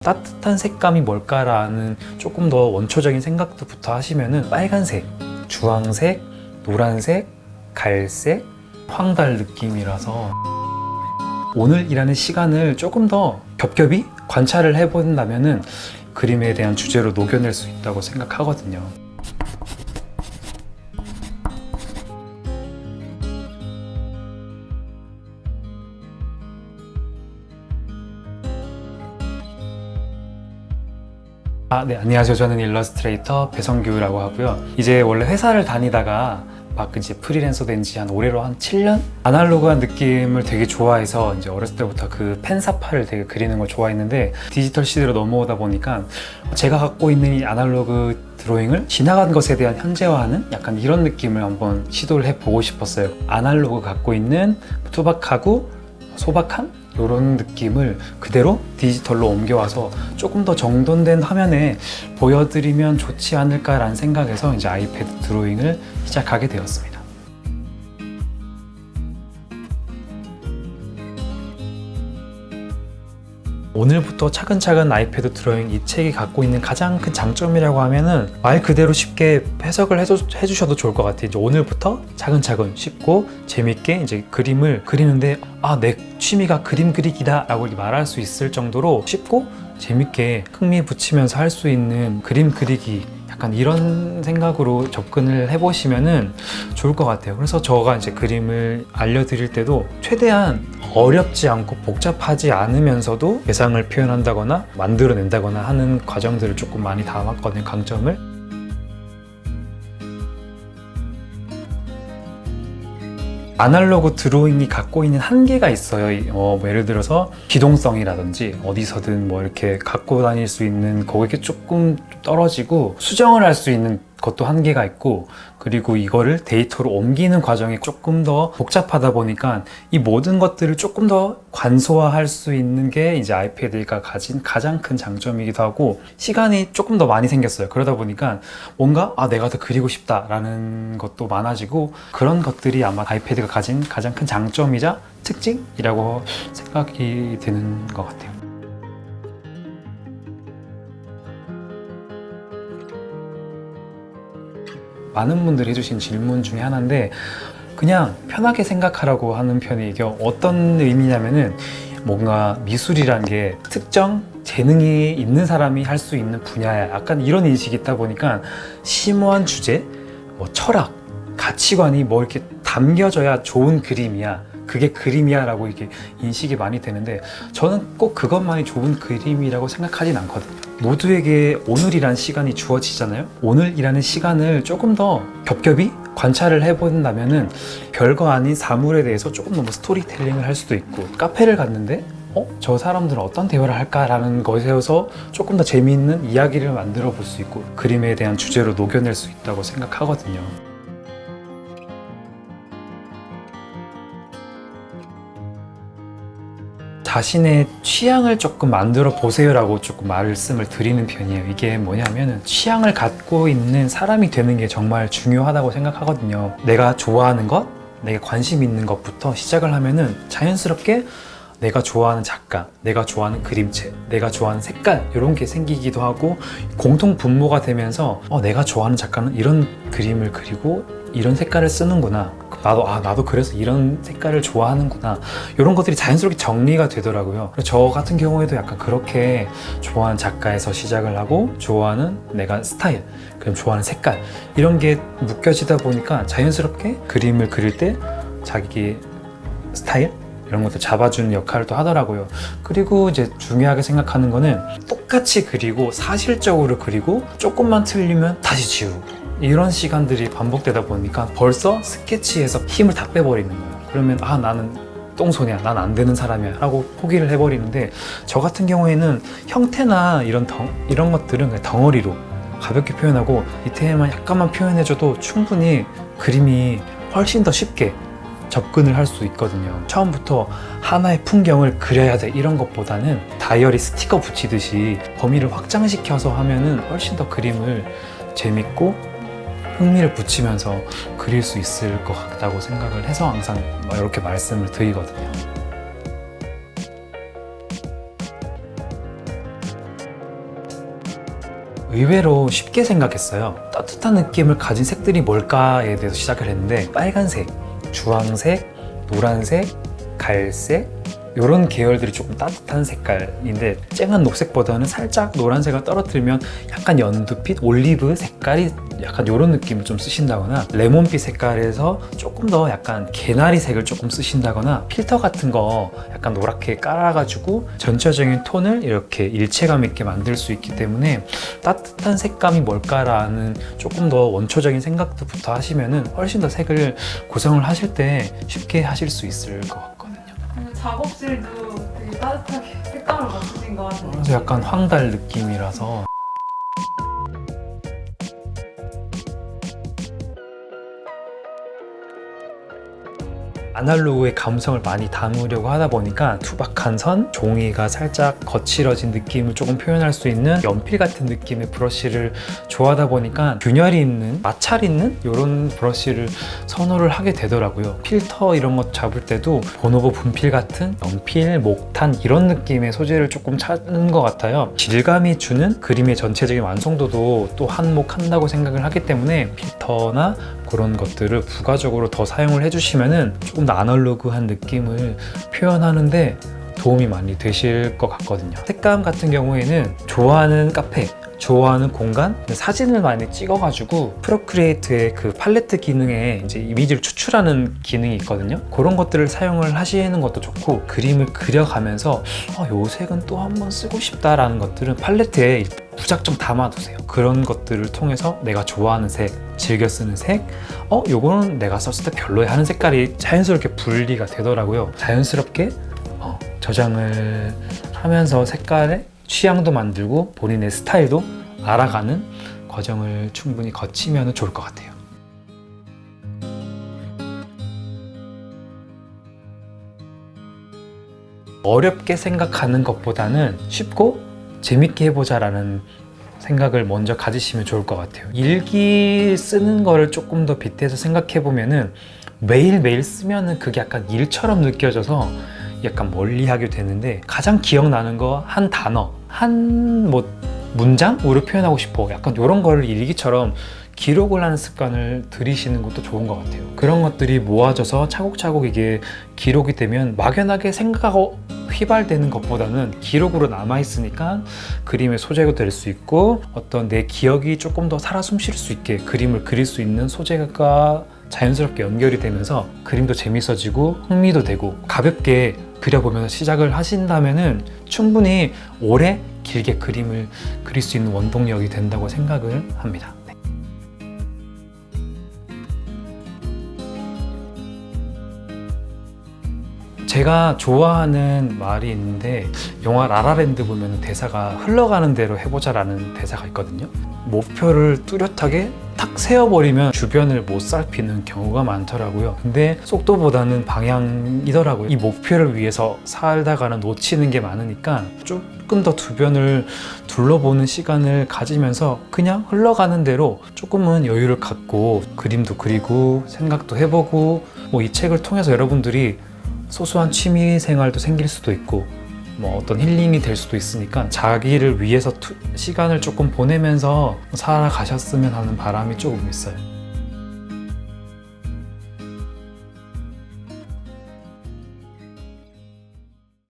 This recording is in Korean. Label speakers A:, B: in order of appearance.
A: 따뜻한 색감이 뭘까라는 조금 더 원초적인 생각부터 하시면은 빨간색, 주황색, 노란색, 갈색, 황달 느낌이라서 오늘이라는 시간을 조금 더 겹겹이 관찰을 해본다면은 그림에 대한 주제로 녹여낼 수 있다고 생각하거든요. 네, 안녕하세요. 저는 일러스트레이터 배성규라고 하고요. 이제 원래 회사를 다니다가 막 이제 프리랜서 된 지 한 올해로 한 7년? 아날로그한 느낌을 되게 좋아해서 이제 어렸을 때부터 그 펜사파를 되게 그리는 걸 좋아했는데 디지털 시대로 넘어오다 보니까 제가 갖고 있는 이 아날로그 드로잉을 지나간 것에 대한 현재화하는 약간 이런 느낌을 한번 시도를 해보고 싶었어요. 아날로그 갖고 있는 투박하고 소박한 이런 느낌을 그대로 디지털로 옮겨와서 조금 더 정돈된 화면에 보여드리면 좋지 않을까라는 생각에서 이제 아이패드 드로잉을 시작하게 되었습니다. 오늘부터 차근차근 아이패드 드로잉 이 책이 갖고 있는 가장 큰 장점이라고 하면은 말 그대로 쉽게 해석을 해주셔도 좋을 것 같아요. 이제 오늘부터 차근차근 쉽고 재밌게 이제 그림을 그리는데 내 취미가 그림 그리기다 라고 말할 수 있을 정도로 쉽고 재밌게 흥미 붙이면서 할 수 있는 그림 그리기 약간 이런 생각으로 접근을 해보시면은 좋을 것 같아요. 그래서 저가 이제 그림을 알려드릴 때도 최대한 어렵지 않고 복잡하지 않으면서도 대상을 표현한다거나 만들어낸다거나 하는 과정들을 조금 많이 담았거든요, 강점을. 아날로그 드로잉이 갖고 있는 한계가 있어요. 뭐 예를 들어서 기동성이라든지 어디서든 뭐 이렇게 갖고 다닐 수 있는 거기에 조금 떨어지고 수정을 할 수 있는 것도 한계가 있고, 그리고 이거를 데이터로 옮기는 과정이 조금 더 복잡하다 보니까 이 모든 것들을 조금 더 관소화할 수 있는 게 이제 아이패드가 가진 가장 큰 장점이기도 하고, 시간이 조금 더 많이 생겼어요. 그러다 보니까 뭔가 내가 더 그리고 싶다라는 것도 많아지고, 그런 것들이 아마 아이패드가 가진 가장 큰 장점이자 특징이라고 생각이 드는 것 같아요. 많은 분들이 해주신 질문 중에 하나인데, 그냥 편하게 생각하라고 하는 편이 이게 어떤 의미냐면은, 뭔가 미술이란 게 특정 재능이 있는 사람이 할 수 있는 분야야, 약간 이런 인식이 있다 보니까 심오한 주제, 뭐 철학, 가치관이 뭐 이렇게 담겨져야 좋은 그림이야, 그게 그림이야 라고 이렇게 인식이 많이 되는데, 저는 꼭 그것만이 좋은 그림이라고 생각하진 않거든요. 모두에게 오늘이란 시간이 주어지잖아요. 오늘이라는 시간을 조금 더 겹겹이 관찰을 해본다면은 별거 아닌 사물에 대해서 조금 더 스토리텔링을 할 수도 있고, 카페를 갔는데 저 사람들은 어떤 대화를 할까라는 것에서 조금 더 재미있는 이야기를 만들어 볼 수 있고, 그림에 대한 주제로 녹여낼 수 있다고 생각하거든요. 자신의 취향을 조금 만들어 보세요라고 조금 말씀을 드리는 편이에요. 이게 뭐냐면은 취향을 갖고 있는 사람이 되는 게 정말 중요하다고 생각하거든요. 내가 좋아하는 것, 내가 관심 있는 것부터 시작을 하면은 자연스럽게 내가 좋아하는 작가, 내가 좋아하는 그림체, 내가 좋아하는 색깔, 이런 게 생기기도 하고, 공통 분모가 되면서 내가 좋아하는 작가는 이런 그림을 그리고 이런 색깔을 쓰는구나, 나도 그래서 이런 색깔을 좋아하는구나, 이런 것들이 자연스럽게 정리가 되더라고요. 저 같은 경우에도 약간 그렇게 좋아하는 작가에서 시작을 하고, 좋아하는 내가 스타일, 그럼 좋아하는 색깔, 이런 게 묶여지다 보니까 자연스럽게 그림을 그릴 때 자기 스타일, 이런 것도 잡아주는 역할을 또 하더라고요. 그리고 이제 중요하게 생각하는 거는, 똑같이 그리고 사실적으로 그리고 조금만 틀리면 다시 지우고, 이런 시간들이 반복되다 보니까 벌써 스케치에서 힘을 다 빼버리는 거예요. 그러면 나는 똥손이야, 난 안 되는 사람이야 라고 포기를 해버리는데, 저 같은 경우에는 형태나 이런 것들은 그냥 덩어리로 가볍게 표현하고, 디테일만 약간만 표현해줘도 충분히 그림이 훨씬 더 쉽게 접근을 할 수 있거든요. 처음부터 하나의 풍경을 그려야 돼 이런 것보다는 다이어리 스티커 붙이듯이 범위를 확장시켜서 하면은 훨씬 더 그림을 재밌고 흥미를 붙이면서 그릴 수 있을 것 같다고 생각을 해서 항상 이렇게 말씀을 드리거든요. 의외로 쉽게 생각했어요. 따뜻한 느낌을 가진 색들이 뭘까에 대해서 시작을 했는데 빨간색, 주황색, 노란색, 갈색 이런 계열들이 조금 따뜻한 색깔인데 쨍한 녹색보다는 살짝 노란색을 떨어뜨리면 약간 연두빛, 올리브 색깔이 약간 이런 느낌을 좀 쓰신다거나 레몬빛 색깔에서 조금 더 약간 개나리색을 조금 쓰신다거나 필터 같은 거 약간 노랗게 깔아가지고 전체적인 톤을 이렇게 일체감 있게 만들 수 있기 때문에 따뜻한 색감이 뭘까라는 조금 더 원초적인 생각부터 하시면은 훨씬 더 색을 구성을 하실 때 쉽게 하실 수 있을 것 같거든요.
B: 작업실도 되게 따뜻하게 색감을 맞추신 것 같아요.
A: 그래서 약간 황달 느낌이라서 아날로그의 감성을 많이 담으려고 하다 보니까 투박한 선, 종이가 살짝 거칠어진 느낌을 조금 표현할 수 있는 연필 같은 느낌의 브러쉬를 좋아하다 보니까 균열이 있는, 마찰 있는 이런 브러쉬를 선호를 하게 되더라고요. 필터 이런 것 잡을 때도 보노보 분필 같은 연필, 목탄 이런 느낌의 소재를 조금 찾는 것 같아요. 질감이 주는 그림의 전체적인 완성도도 또 한몫한다고 생각을 하기 때문에 필터나 그런 것들을 부가적으로 더 사용을 해주시면은 조금 더 아날로그한 느낌을 표현하는데 도움이 많이 되실 것 같거든요. 색감 같은 경우에는 좋아하는 카페, 좋아하는 공간, 사진을 많이 찍어가지고 프로크리에이트의 그 팔레트 기능에 이제 이미지를 추출하는 기능이 있거든요. 그런 것들을 사용을 하시는 것도 좋고 그림을 그려가면서 요 색은 또 한번 쓰고 싶다라는 것들은 팔레트에 무작정 담아두세요. 그런 것들을 통해서 내가 좋아하는 색, 즐겨 쓰는 색, 요거는 내가 썼을 때 별로야 하는 색깔이 자연스럽게 분리가 되더라고요. 자연스럽게 저장을 하면서 색깔의 취향도 만들고 본인의 스타일도 알아가는 과정을 충분히 거치면 좋을 것 같아요. 어렵게 생각하는 것보다는 쉽고 재밌게 해보자라는 생각을 먼저 가지시면 좋을 것 같아요. 일기 쓰는 거를 조금 더 빗대서 생각해 보면은 매일매일 쓰면은 그게 약간 일처럼 느껴져서 약간 멀리하게 되는데 가장 기억나는 거 한 단어, 한 문장으로 표현하고 싶어. 약간 이런 거를 일기처럼 기록을 하는 습관을 들이시는 것도 좋은 것 같아요. 그런 것들이 모아져서 차곡차곡 이게 기록이 되면 막연하게 생각하고 휘발되는 것보다는 기록으로 남아있으니까 그림의 소재가 될 수 있고 어떤 내 기억이 조금 더 살아 숨쉴 수 있게 그림을 그릴 수 있는 소재가 자연스럽게 연결이 되면서 그림도 재밌어지고 흥미도 되고 가볍게 그려보면서 시작을 하신다면은 충분히 오래 길게 그림을 그릴 수 있는 원동력이 된다고 생각을 합니다. 제가 좋아하는 말이 있는데 영화 라라랜드 보면 대사가 흘러가는 대로 해보자라는 대사가 있거든요. 목표를 뚜렷하게 탁 세워버리면 주변을 못 살피는 경우가 많더라고요. 근데 속도보다는 방향이더라고요. 이 목표를 위해서 살다가는 놓치는 게 많으니까 조금 더 주변을 둘러보는 시간을 가지면서 그냥 흘러가는 대로 조금은 여유를 갖고 그림도 그리고 생각도 해보고 이 책을 통해서 여러분들이 소소한 취미 생활도 생길 수도 있고 어떤 힐링이 될 수도 있으니까 자기를 위해서 시간을 조금 보내면서 살아가셨으면 하는 바람이 조금 있어요.